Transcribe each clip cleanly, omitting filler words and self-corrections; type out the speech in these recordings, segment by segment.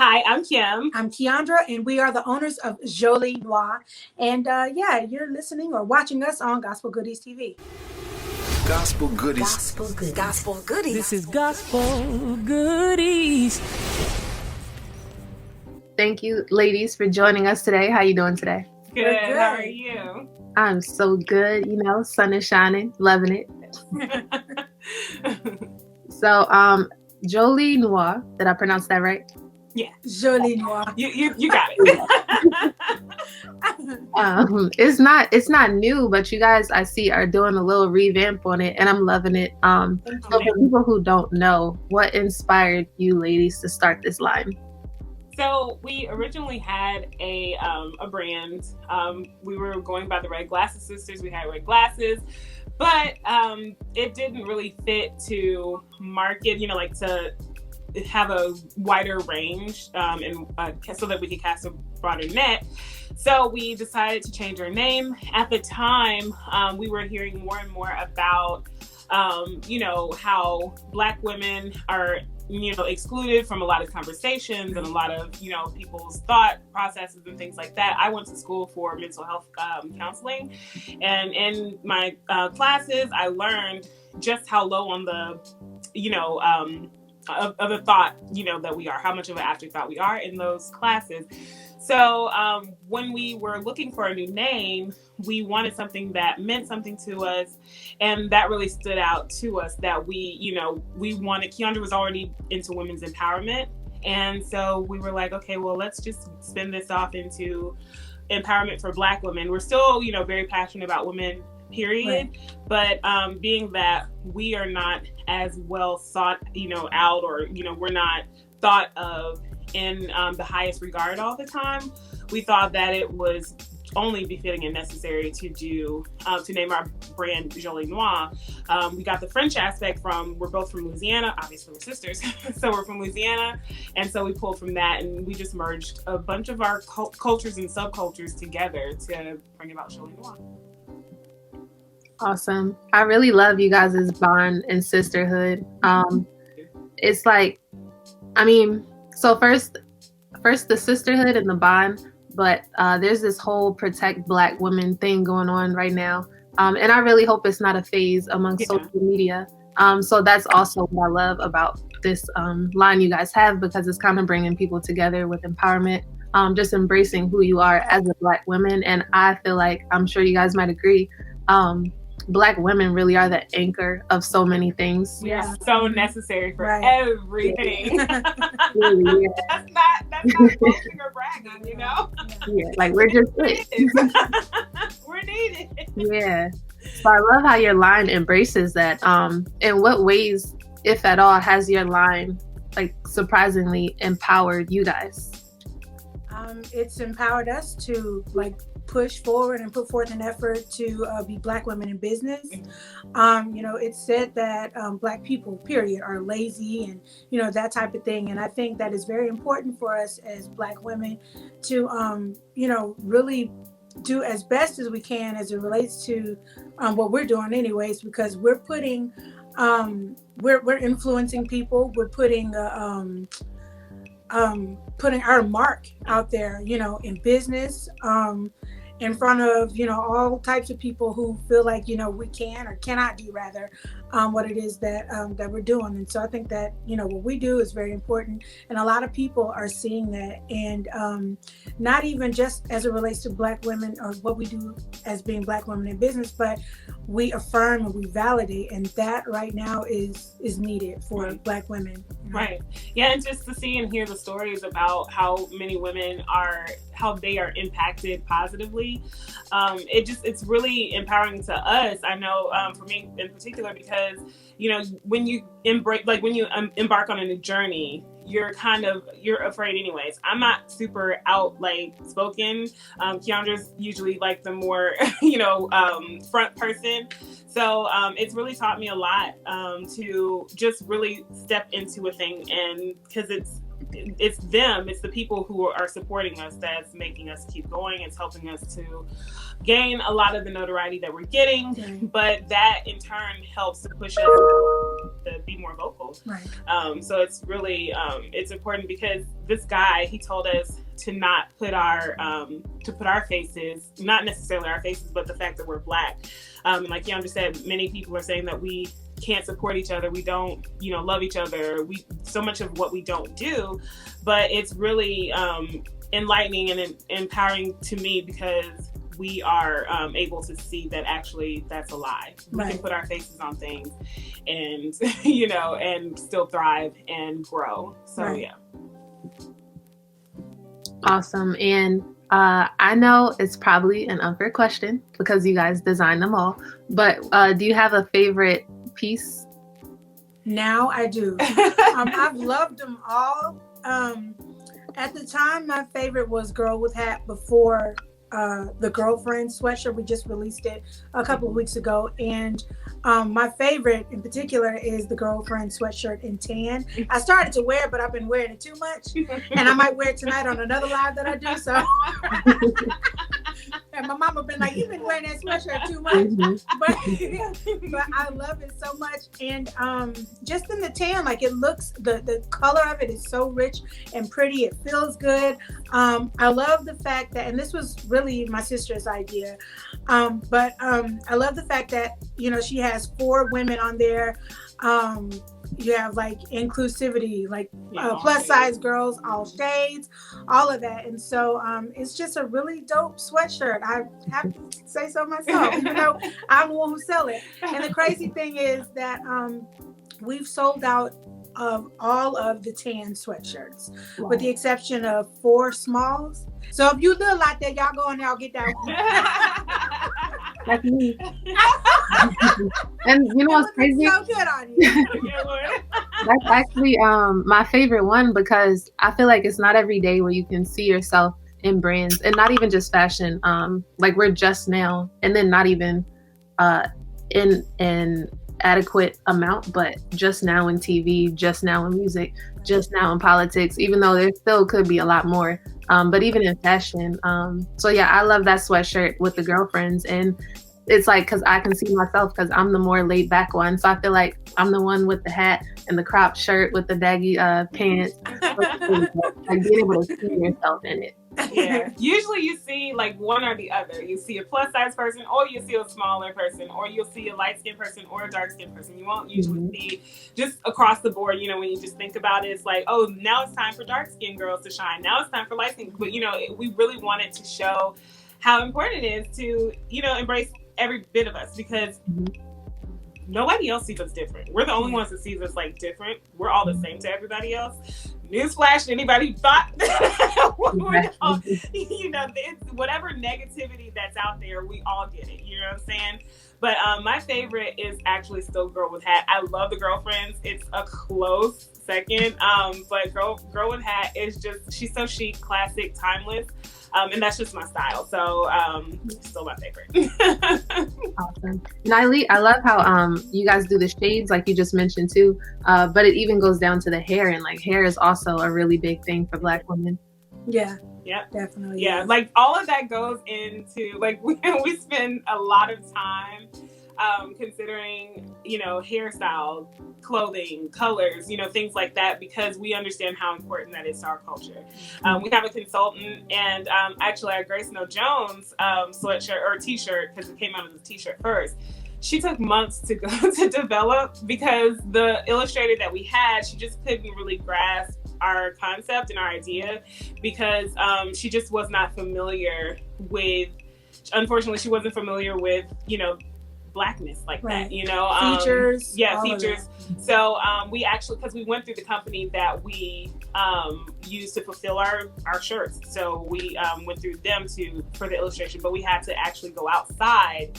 Hi, I'm Kim. I'm Keyondra, and we are the owners of Jolie Noire. And you're listening or watching us on Gospel Goodies TV. Gospel Goodies. Gospel Goodies. Gospel Goodies. This is Gospel Goodies. Thank you, ladies, for joining us today. How you doing today? Good. How are you? I'm so good. Sun is shining, loving it. So, Jolie Noire, did I pronounce that right? Yeah, Jolie Noire. You got it. It's not new, but you guys I see are doing a little revamp on it, and I'm loving it. So for people who don't know, what inspired you ladies to start this line? So we originally had a brand. We were going by the Red Glasses Sisters. We had red glasses, but it didn't really fit to market. To have a wider range and so that we could cast a broader net. So we decided to change our name. At the time, we were hearing more and more about, how Black women are, excluded from a lot of conversations and a lot of, people's thought processes and things like that. I went to school for mental health counseling, and in my classes, I learned just how low on the, of the thought, that we are, how much of an afterthought we are in those classes. So when we were looking for a new name, we wanted something that meant something to us. And that really stood out to us that we wanted, Keyondra was already into women's empowerment. And so we were like, okay, well, let's just spin this off into empowerment for Black women. We're still, very passionate about women, period. Right. But being that we are not as well sought, out, or, we're not thought of in the highest regard all the time, we thought that it was only befitting and necessary to do to name our brand Jolie Noire. We got the French aspect we're both from Louisiana, obviously we're sisters, so we're from Louisiana, and so we pulled from that, and we just merged a bunch of our cultures and subcultures together to bring about Jolie Noire. Awesome. I really love you guys' bond and sisterhood. It's like, so first the sisterhood and the bond, but there's this whole protect Black women thing going on right now. And I really hope it's not a phase among social media. So that's also what I love about this line you guys have, because it's kind of bringing people together with empowerment, just embracing who you are as a Black woman. And I feel like, I'm sure you guys might agree, Black women really are the anchor of so many things. Yeah, so necessary for everything. Really, yeah. That's not boasting or bragging, Yeah, like we're just it. We're needed. Yeah. So I love how your line embraces that. In what ways, if at all, has your line surprisingly empowered you guys? It's empowered us to push forward and put forth an effort to be Black women in business. It's said that Black people, period, are lazy and, that type of thing. And I think that is very important for us as Black women to, really do as best as we can as it relates to what we're doing anyways, because we're putting, we're influencing people. We're putting our mark out there, in business, in front of, all types of people who feel like, we can or cannot do rather what it is that we're doing. And so I think that, what we do is very important. And a lot of people are seeing that. And not even just as it relates to Black women or what we do as being Black women in business, but we affirm and we validate. And that right now is needed for Black women. Right. Yeah. And just to see and hear the stories about how many women how they are impacted positively. It's really empowering to us. I know for me in particular, because, when you embark on a new journey, you're afraid anyways. I'm not super outspoken. Keyndra's usually the more, front person. So it's really taught me a lot to just really step into a thing, and because it's the people who are supporting us that's making us keep going. It's helping us to gain a lot of the notoriety that we're getting, but that in turn helps to push us to be more vocal. Right. So it's really it's important because this guy, he told us to not put our faces, not necessarily our faces, but the fact that we're Black. And like Keyondra said, many people are saying that we can't support each other, we don't love each other, we so much of what we don't do, but it's really enlightening and empowering to me because we are able to see that actually that's a lie. We can put our faces on things and and still thrive and grow. So yeah. Awesome. And I know it's probably an unfair question because you guys designed them all, but do you have a favorite piece? Now I do. I've loved them all. At the time, my favorite was Girl with Hat before the Girlfriend sweatshirt. We just released it a couple of weeks ago. And my favorite in particular is the Girlfriend sweatshirt in tan. I started to wear it, but I've been wearing it too much. And I might wear it tonight on another live that I do. So, and my mama been like, you've been wearing that sweatshirt too much. But I love it so much. And just in the tan, like it looks, the color of it is so rich and pretty. It feels good. I love the fact that, and this was really my sister's idea, but I love the fact that, she has 4 women on there. You have like inclusivity, like plus size girls, all shades, all of that. And so it's just a really dope sweatshirt. I have to say so myself, even though I'm the one who sell it. And the crazy thing is that we've sold out of all of the tan sweatshirts, with the exception of 4 smalls. So if you look like that, y'all go in there, I'll get that one. That's me. And you know what's crazy? So good on you. That's actually my favorite one because I feel like it's not every day where you can see yourself in brands, and not even just fashion. Like we're just now, and then not even in an adequate amount, but just now in TV, just now in music, just now in politics, even though there still could be a lot more. But even in fashion. So yeah, I love that sweatshirt with the girlfriends. And it's like, cause I can see myself cause I'm the more laid back one. So I feel like I'm the one with the hat and the cropped shirt with the baggy pants. Like being able to see yourself in it. Yeah. Usually you see like one or the other. You see a plus size person, or you see a smaller person, or you'll see a light skinned person or a dark skinned person. You won't usually see just across the board, when you just think about it, it's like, oh, now it's time for dark skinned girls to shine. Now it's time for light skinned. But we really wanted to show how important it is to, embrace every bit of us, because nobody else sees us different. We're the only ones that sees us like different. We're all the same to everybody else. Newsflash, anybody thought whatever negativity that's out there, we all get it. You know what I'm saying? But my favorite is actually still Girl with Hat. I love the Girlfriends. It's a close second. But Girl with Hat is just, she's so chic, classic, timeless. And that's just my style. So still my favorite. Awesome. Niley, I love how you guys do the shades like you just mentioned too. But it even goes down to the hair, and like hair is also a really big thing for Black women. Yeah. Yep. Definitely. Yeah. Like all of that goes into like we spend a lot of time considering, hairstyle, clothing, colors, things like that, because we understand how important that is to our culture. We have a consultant, and actually our Grace No Jones sweatshirt or t-shirt, because it came out as a t-shirt first. She took months to develop, because the illustrator that we had, she just couldn't really grasp our concept and our idea, because she just was not familiar with, unfortunately, she wasn't familiar with, Blackness like that, features. Features. So we actually, because we went through the company that we used to fulfill our shirts, so we went through them for the illustration, but we had to actually go outside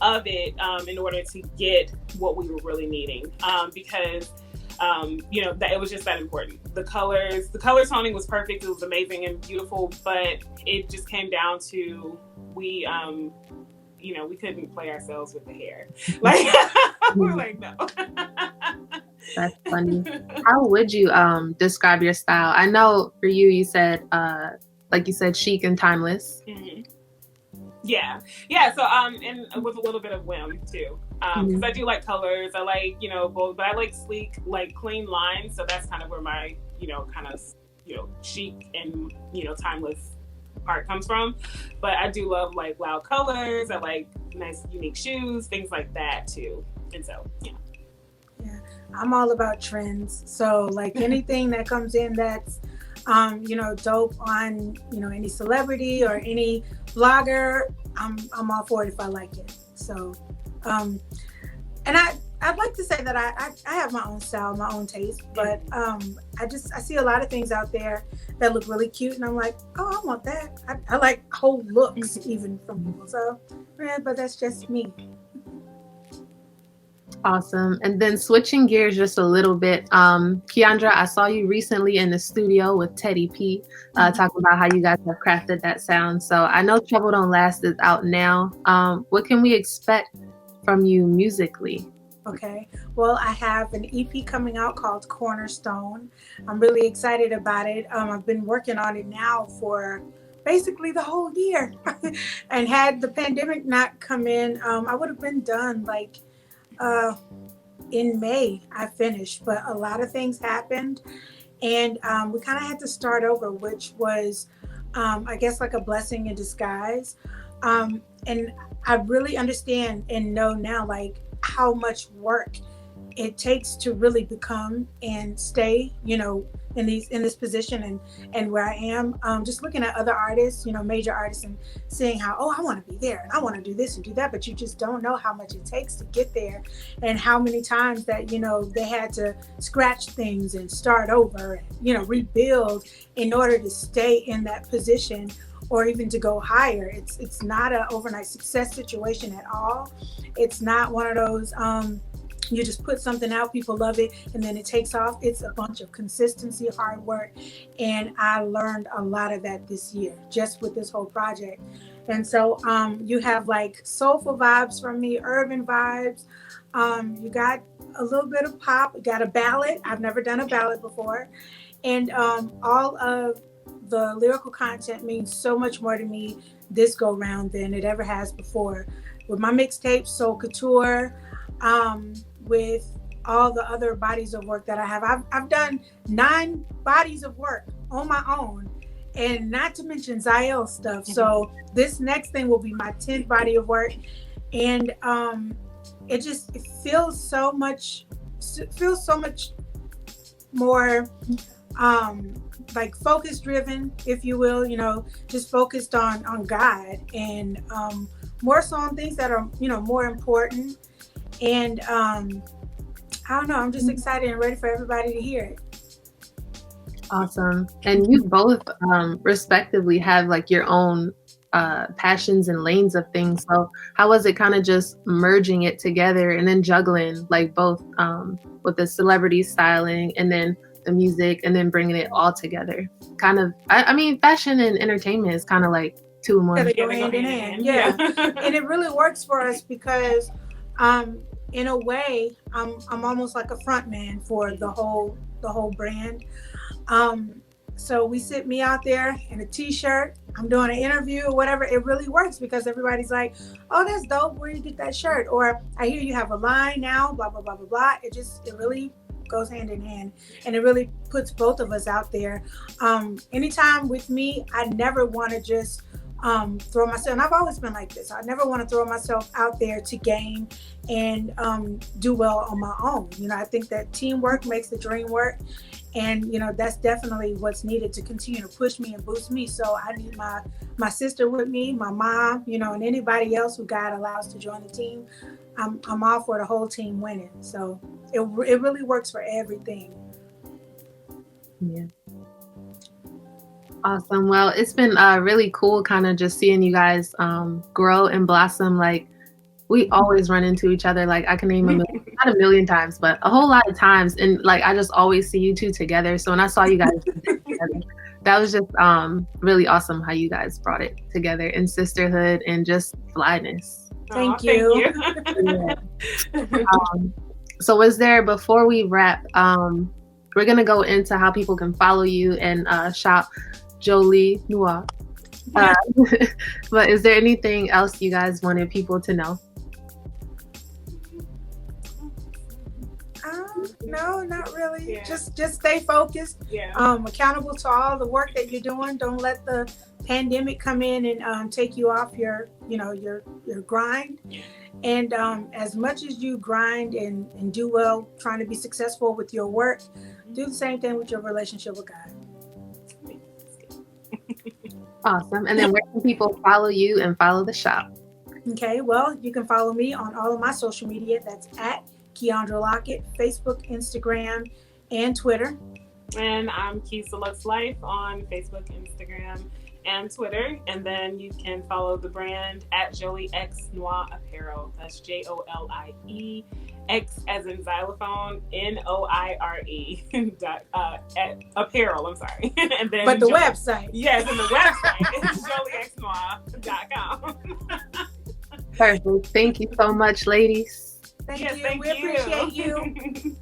of it in order to get what we were really needing, because that it was just that important. The color toning was perfect. It was amazing and beautiful, but it just came down to we couldn't play ourselves with the hair. Like we're like, no. That's funny. How would you describe your style? I know for you, you said chic and timeless. Mm-hmm. Yeah. So and with a little bit of whim too. Because I do like colors. I like, bold, but I like sleek, like clean lines. So that's kind of where my, kind of, chic and, timeless part comes from. But I do love like loud colors. I like nice, unique shoes, things like that too. And so, yeah. Yeah, I'm all about trends. So like anything that comes in that's, dope on, any celebrity or any blogger, I'm all for it if I like it. So, and I'd like to say that I have my own style, my own taste, but I see a lot of things out there that look really cute, and I'm like, oh, I want that. I like whole looks even from people. So, yeah, but that's just me. Awesome. And then switching gears just a little bit, Keyondra, I saw you recently in the studio with Teddy P, talking about how you guys have crafted that sound. So I know Trouble Don't Last is out now. What can we expect from you musically? Okay. Well, I have an EP coming out called Cornerstone. I'm really excited about it. I've been working on it now for basically the whole year. And had the pandemic not come in, I would have been done like in May. I finished, but a lot of things happened, and we kind of had to start over, which was I guess like a blessing in disguise. And I really understand and know now like how much work it takes to really become and stay, in this position and where I am. Just looking at other artists, major artists, and seeing how, I want to be there and I want to do this and do that, but you just don't know how much it takes to get there, and how many times that they had to scratch things and start over and rebuild in order to stay in that position or even to go higher. It's not an overnight success situation at all. It's not one of those you just put something out, people love it, and then it takes off. It's a bunch of consistency, hard work, and I learned a lot of that this year just with this whole project. And so you have like soulful vibes from me, urban vibes. You got a little bit of pop, you got a ballad. I've never done a ballad before, and all of the lyrical content means so much more to me this go round than it ever has before. With my mixtape, Soul Couture, with all the other bodies of work that I have. I've done 9 bodies of work on my own, and not to mention Zael stuff. So this next thing will be my 10th body of work. And it feels so much more like focus driven, if you will, just focused on God, and more so on things that are, more important. And I don't know, I'm just excited and ready for everybody to hear it. Awesome. And you both respectively have like your own passions and lanes of things. So how was it kind of just merging it together and then juggling like both with the celebrity styling and then the music and then bringing it all together? Kind of, I mean, fashion and entertainment is kind of like 2 in 1. They go hand in hand. Yeah. And it really works for us because in a way, I'm almost like a front man for the whole brand. So we sit me out there in a t-shirt, I'm doing an interview or whatever. It really works because everybody's like, oh, that's dope, where you get that shirt? Or I hear you have a line now, blah, blah, blah, blah, blah. It really goes hand in hand, and it really puts both of us out there. Anytime with me, I never want to just throw myself, and I've always been like this. I never want to throw myself out there to gain and do well on my own. I think that teamwork makes the dream work, and that's definitely what's needed to continue to push me and boost me. So I need my sister with me, my mom, and anybody else who God allows to join the team. I'm all for the whole team winning. So it really works for everything. Yeah. Awesome. Well, it's been really cool kind of just seeing you guys grow and blossom. Like, we always run into each other. Like, I can name not a million times, but a whole lot of times. And like, I just always see you two together. So when I saw you guys together, that was just really awesome how you guys brought it together in sisterhood and just flyness. Thank you. So was there, before we wrap, we're going to go into how people can follow you and shop Jolie Noire. But is there anything else you guys wanted people to know? No, not really. Yeah. Just stay focused. Yeah. Accountable to all the work that you're doing. Don't let the pandemic come in and take you off your grind. Yeah. And as much as you grind and do well, trying to be successful with your work, do the same thing with your relationship with God. Awesome. And then where can people follow you and follow the shop? Okay, well, you can follow me on all of my social media. That's at Keyondra Lockett, Facebook, Instagram, and Twitter. And I'm Keysa Lux Life on Facebook, Instagram, and Twitter. And then you can follow the brand at Jolie Noire Apparel. That's JOLIE X as in xylophone, NOIRE at apparel. I'm sorry. And then but the website. Yes, and the website is joliexnoire.com. Perfect. Thank you so much, ladies. Thank Yes, you. thank We appreciate you. you.